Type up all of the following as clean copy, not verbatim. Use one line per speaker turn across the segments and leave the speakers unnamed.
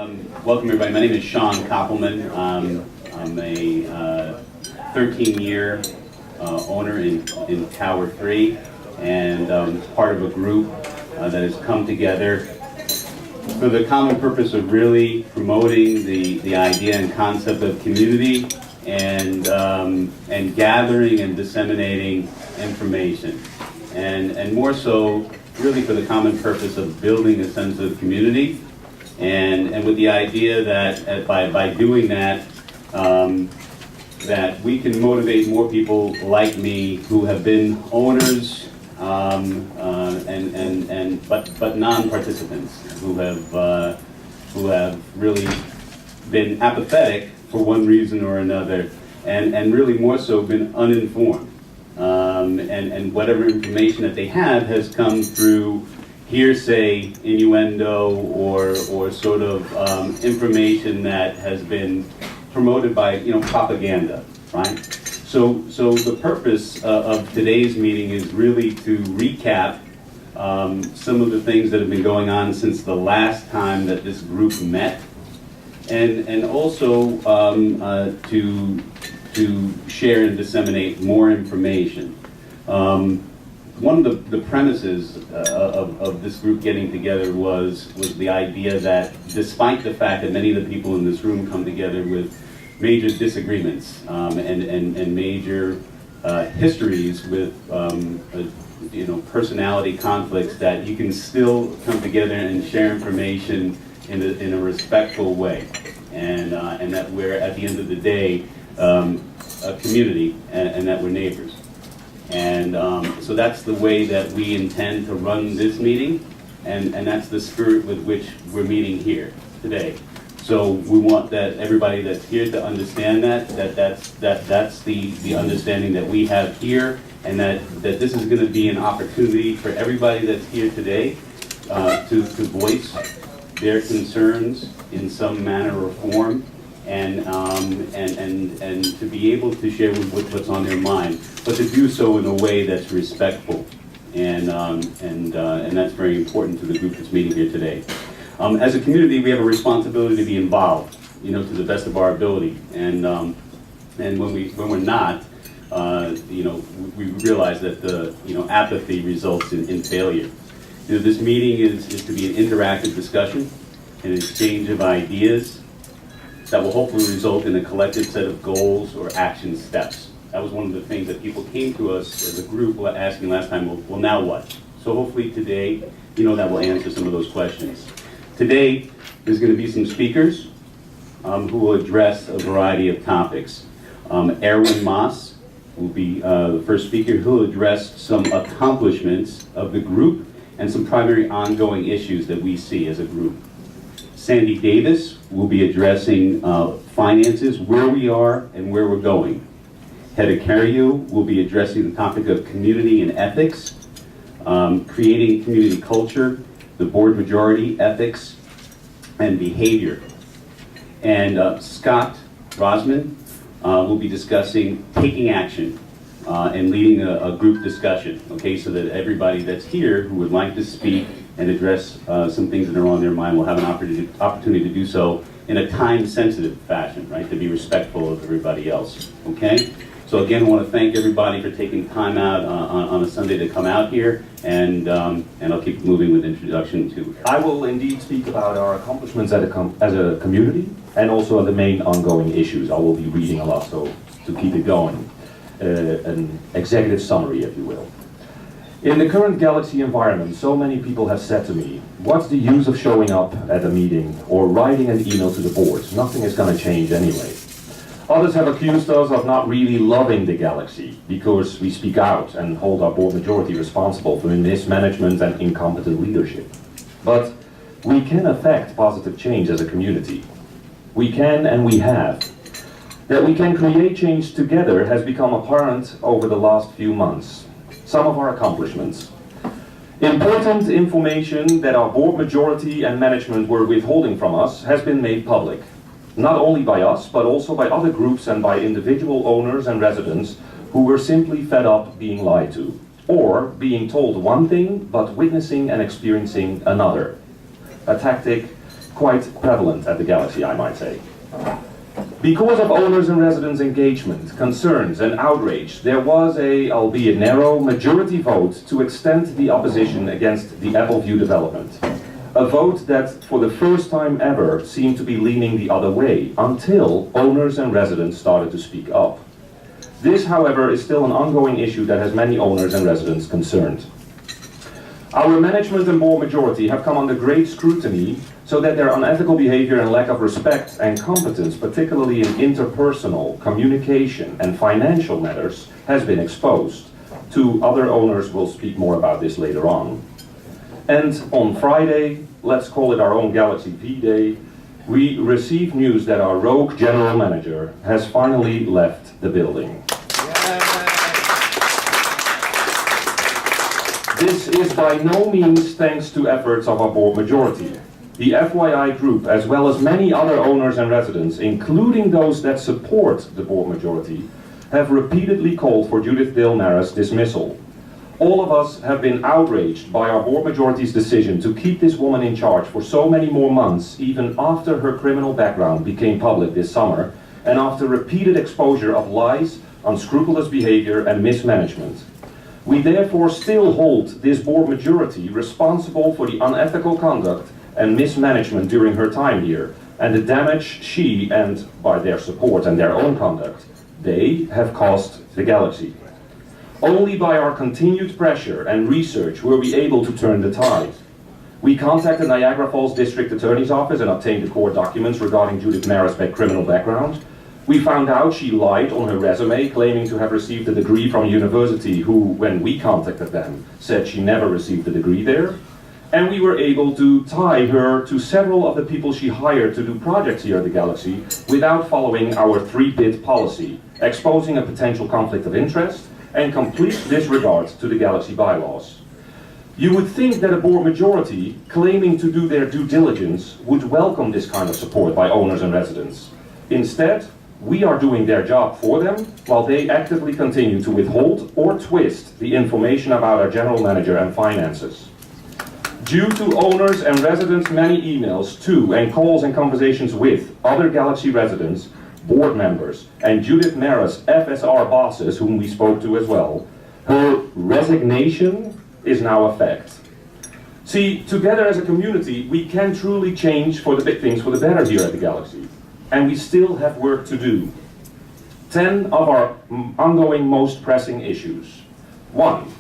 Welcome everybody. My name is Sean Koppelman. I'm a 13-year owner in Tower 3 and part of a group that has come together for the common purpose of really promoting the idea and concept of community and gathering and disseminating information. And more so really for the common purpose of building a sense of community and with the idea that by doing that, that we can motivate more people like me who have been owners but non-participants who have really been apathetic for one reason or another and really more so been uninformed. And whatever information that they have has come through hearsay, innuendo, or sort of information that has been promoted by propaganda, right? So the purpose of today's meeting is really to recap some of the things that have been going on since the last time that this group met, and also to share and disseminate more information. One of the premises of this group getting together was the idea that despite the fact that many of the people in this room come together with major disagreements and major histories with personality conflicts, that you can still come together and share information in a respectful way, and that we're at the end of the day a community and that we're neighbors. And so that's the way that we intend to run this meeting, and that's the spirit with which we're meeting here today. So we want that everybody that's here to understand that's the understanding that we have here, and that this is going to be an opportunity for everybody that's here today to voice their concerns in some manner or form, and to be able to share what's on their mind, but to do so in a way that's respectful, and that's very important to the group that's meeting here today. As a community, we have a responsibility to be involved, to the best of our ability, and when we're not, we realize that the apathy results in failure. This meeting is to be an interactive discussion, an exchange of ideas that will hopefully result in a collective set of goals or action steps. That was one of the things that people came to us as a group asking last time, well now what? So hopefully today, that will answer some of those questions. Today, there's going to be some speakers who will address a variety of topics. Erwin will be the first speaker. Who'll address some accomplishments of the group and some primary ongoing issues that we see as a group. Sandy Davis will be addressing finances, where we are and where we're going. Hedda Cariou will be addressing the topic of community and ethics, creating community culture, the board majority, ethics, and behavior. And Scott Rosman will be discussing taking action and leading a group discussion, okay, so that everybody that's here who would like to speak and address some things that are on their mind will have an opportunity to do so in a time-sensitive fashion, right, to be respectful of everybody else, okay? So again, I want to thank everybody for taking time out on a Sunday to come out here, and I'll keep moving with introduction to.
I will indeed speak about our accomplishments as a community, and also the main ongoing issues. I will be reading a lot, so to keep it going, an executive summary, if you will. In the current Galaxy environment, so many people have said to me, what's the use of showing up at a meeting or writing an email to the board? Nothing is going to change anyway. Others have accused us of not really loving the Galaxy because we speak out and hold our board majority responsible for mismanagement and incompetent leadership. But we can affect positive change as a community. We can, and we have. That we can create change together has become apparent over the last few months. Some of our accomplishments. Important information that our board majority and management were withholding from us has been made public. Not only by us, but also by other groups and by individual owners and residents who were simply fed up being lied to, or being told one thing, but witnessing and experiencing another. A tactic quite prevalent at the Galaxy, I might say. Because of owners and residents' engagement, concerns and outrage, there was a, albeit narrow, majority vote to extend the opposition against the Appleview development. A vote that, for the first time ever, seemed to be leaning the other way, until owners and residents started to speak up. This, however, is still an ongoing issue that has many owners and residents concerned. Our management and board majority have come under great scrutiny so that their unethical behavior and lack of respect and competence, particularly in interpersonal, communication and financial matters, has been exposed. Two other owners will speak more about this later on. And on Friday, let's call it our own Galaxy V-Day, we received news that our rogue general manager has finally left the building. This is by no means thanks to efforts of our board majority. The FYI group, as well as many other owners and residents, including those that support the board majority, have repeatedly called for Judith Dilmara's dismissal. All of us have been outraged by our board majority's decision to keep this woman in charge for so many more months, even after her criminal background became public this summer, and after repeated exposure of lies, unscrupulous behavior, and mismanagement. We therefore still hold this board majority responsible for the unethical conduct and mismanagement during her time here, and the damage she, and by their support and their own conduct, they have caused the Galaxy. Only by our continued pressure and research were we able to turn the tide. We contacted Niagara Falls District Attorney's Office and obtained the court documents regarding Judith Mara's criminal background. We found out she lied on her resume, claiming to have received a degree from a university who, when we contacted them, said she never received a degree there. And we were able to tie her to several of the people she hired to do projects here at the Galaxy without following our 3-bit policy, exposing a potential conflict of interest and complete disregard to the Galaxy bylaws. You would think that a board majority, claiming to do their due diligence, would welcome this kind of support by owners and residents. Instead, we are doing their job for them, while they actively continue to withhold or twist the information about our general manager and finances. Due to owners and residents' many emails to and calls and conversations with other Galaxy residents, board members, and Judith Mara's FSR bosses, whom we spoke to as well, her resignation is now a fact. See, together as a community, we can truly change for the big things for the better here at the Galaxy. And we still have work to do. 10 of our ongoing most pressing issues. 1.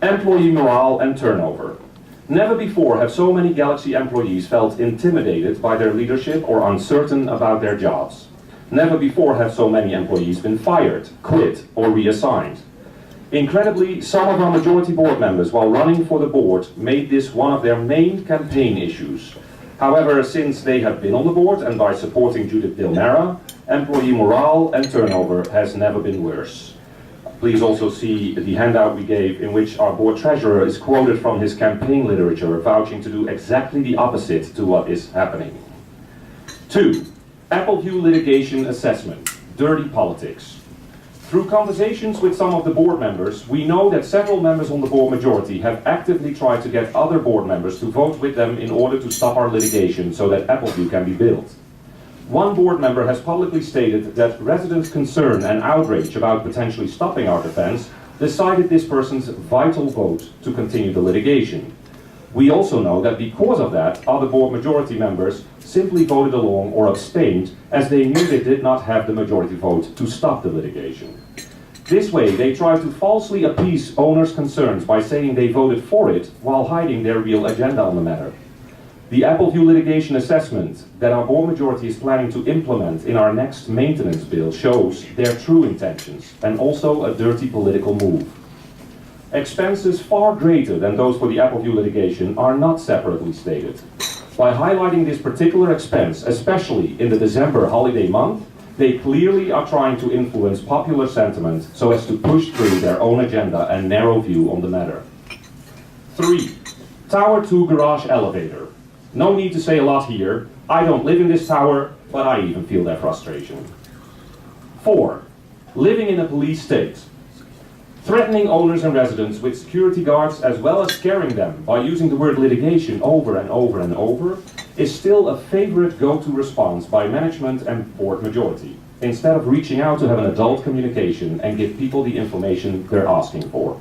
Employee morale and turnover. Never before have so many Galaxy employees felt intimidated by their leadership or uncertain about their jobs. Never before have so many employees been fired, quit, or reassigned. Incredibly, some of our majority board members, while running for the board, made this one of their main campaign issues. However, since they have been on the board and by supporting Judith Dilmara, employee morale and turnover has never been worse. Please also see the handout we gave in which our board treasurer is quoted from his campaign literature, vouching to do exactly the opposite to what is happening. 2. Appleview litigation assessment, dirty politics. Through conversations with some of the board members, we know that several members on the board majority have actively tried to get other board members to vote with them in order to stop our litigation so that Appleview can be built. One board member has publicly stated that residents' concern and outrage about potentially stopping our defense decided this person's vital vote to continue the litigation. We also know that because of that, other board majority members simply voted along or abstained as they knew they did not have the majority vote to stop the litigation. This way, they tried to falsely appease owners' concerns by saying they voted for it while hiding their real agenda on the matter. The Appleview litigation assessment that our board majority is planning to implement in our next maintenance bill shows their true intentions and also a dirty political move. Expenses far greater than those for the Appleview litigation are not separately stated. By highlighting this particular expense, especially in the December holiday month, they clearly are trying to influence popular sentiment so as to push through their own agenda and narrow view on the matter. 3. Tower 2 garage elevator. No need to say a lot here. I don't live in this tower, but I even feel their frustration. 4. Living in a police state. Threatening owners and residents with security guards as well as scaring them by using the word litigation over and over and over is still a favorite go-to response by management and board majority, instead of reaching out to have an adult communication and give people the information they're asking for.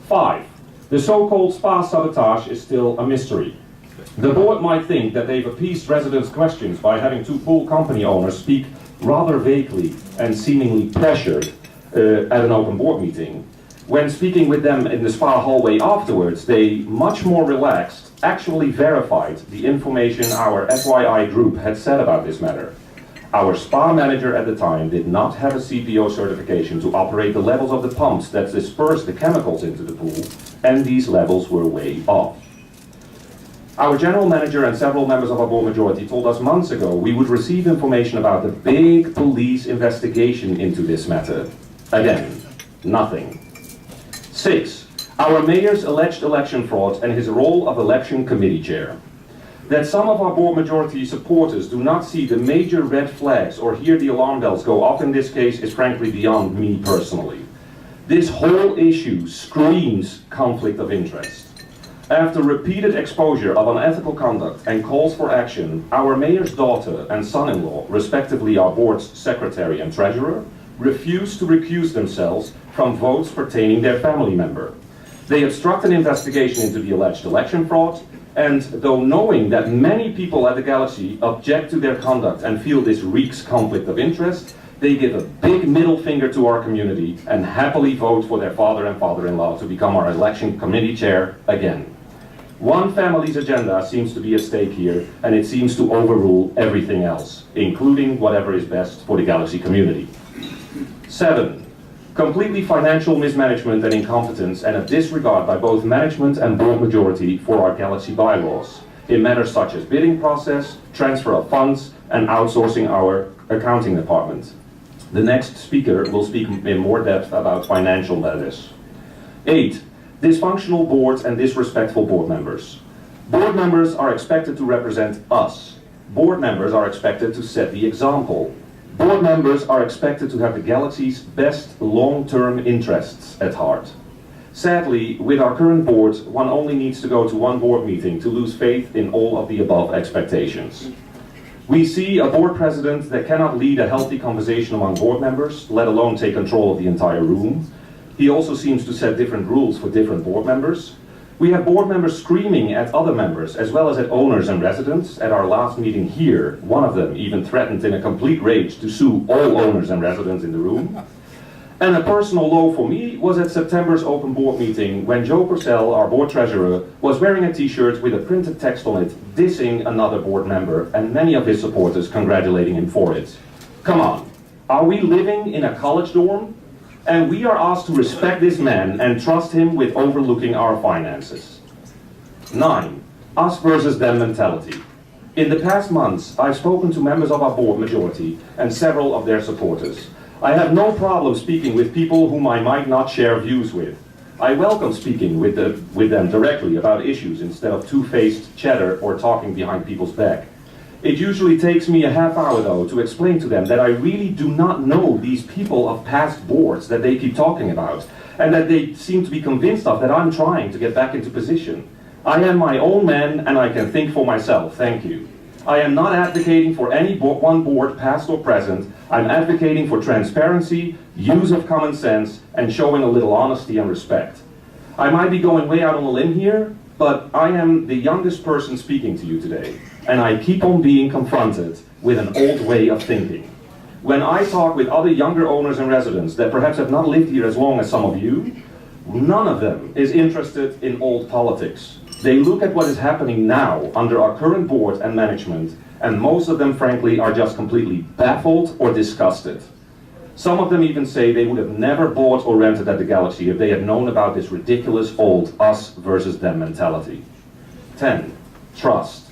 5. The so-called spa sabotage is still a mystery. The board might think that they've appeased residents' questions by having two pool company owners speak rather vaguely and seemingly pressured at an open board meeting. When speaking with them in the spa hallway afterwards, they, much more relaxed, actually verified the information our FYI group had said about this matter. Our spa manager at the time did not have a CPO certification to operate the levels of the pumps that disperse the chemicals into the pool, and these levels were way off. Our general manager and several members of our board majority told us months ago we would receive information about the big police investigation into this matter. Again, nothing. 6. Our mayor's alleged election fraud and his role of election committee chair. That some of our board majority supporters do not see the major red flags or hear the alarm bells go off in this case is frankly beyond me personally. This whole issue screams conflict of interest. After repeated exposure of unethical conduct and calls for action, our mayor's daughter and son-in-law, respectively our board's secretary and treasurer, refused to recuse themselves from votes pertaining their family member. They obstruct an investigation into the alleged election fraud, and though knowing that many people at the Galaxy object to their conduct and feel this reeks conflict of interest, they give a big middle finger to our community and happily vote for their father and father-in-law to become our election committee chair again. One family's agenda seems to be at stake here, and it seems to overrule everything else, including whatever is best for the Galaxy community. 7. Completely financial mismanagement and incompetence and a disregard by both management and board majority for our Galaxy bylaws in matters such as bidding process, transfer of funds, and outsourcing our accounting department. The next speaker will speak in more depth about financial matters. 8. Dysfunctional boards and disrespectful board members. Board members are expected to represent us. Board members are expected to set the example. Board members are expected to have the Galaxy's best long-term interests at heart. Sadly, with our current board, one only needs to go to one board meeting to lose faith in all of the above expectations. We see a board president that cannot lead a healthy conversation among board members, let alone take control of the entire room. He also seems to set different rules for different board members. We have board members screaming at other members, as well as at owners and residents. At our last meeting here, one of them even threatened in a complete rage to sue all owners and residents in the room. And a personal low for me was at September's open board meeting when Joe Purcell, our board treasurer, was wearing a t-shirt with a printed text on it, dissing another board member and many of his supporters congratulating him for it. Come on, are we living in a college dorm? And we are asked to respect this man and trust him with overlooking our finances. 9. Us versus them mentality. In the past months, I've spoken to members of our board majority and several of their supporters. I have no problem speaking with people whom I might not share views with. I welcome speaking with them directly about issues instead of two-faced chatter or talking behind people's back. It usually takes me a half hour, though, to explain to them that I really do not know these people of past boards that they keep talking about, and that they seem to be convinced of that I'm trying to get back into position. I am my own man, and I can think for myself, thank you. I am not advocating for any one board, past or present. I'm advocating for transparency, use of common sense, and showing a little honesty and respect. I might be going way out on a limb here, but I am the youngest person speaking to you today, and I keep on being confronted with an old way of thinking. When I talk with other younger owners and residents that perhaps have not lived here as long as some of you, none of them is interested in old politics. They look at what is happening now under our current board and management, and most of them, frankly, are just completely baffled or disgusted. Some of them even say they would have never bought or rented at the Galaxy if they had known about this ridiculous old us versus them mentality. 10. Trust.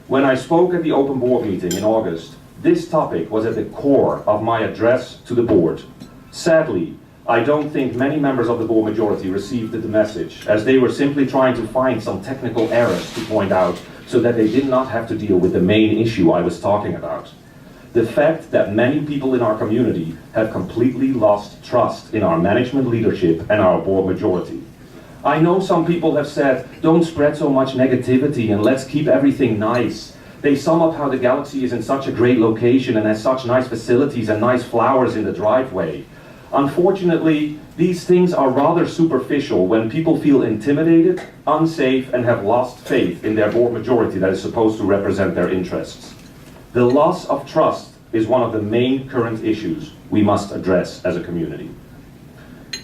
When I spoke at the open board meeting in August, this topic was at the core of my address to the board. Sadly, I don't think many members of the board majority received the message, as they were simply trying to find some technical errors to point out so that they did not have to deal with the main issue I was talking about. The fact that many people in our community have completely lost trust in our management leadership and our board majority. I know some people have said, don't spread so much negativity and let's keep everything nice. They sum up how the Galaxy is in such a great location and has such nice facilities and nice flowers in the driveway. Unfortunately, these things are rather superficial when people feel intimidated, unsafe, and have lost faith in their board majority that is supposed to represent their interests. The loss of trust is one of the main current issues we must address as a community.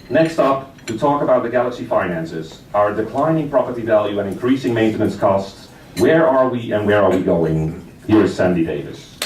Next up, to talk about the Galaxy finances, our declining property value and increasing maintenance costs. Where are we and where are we going? Here is Sandy Davis.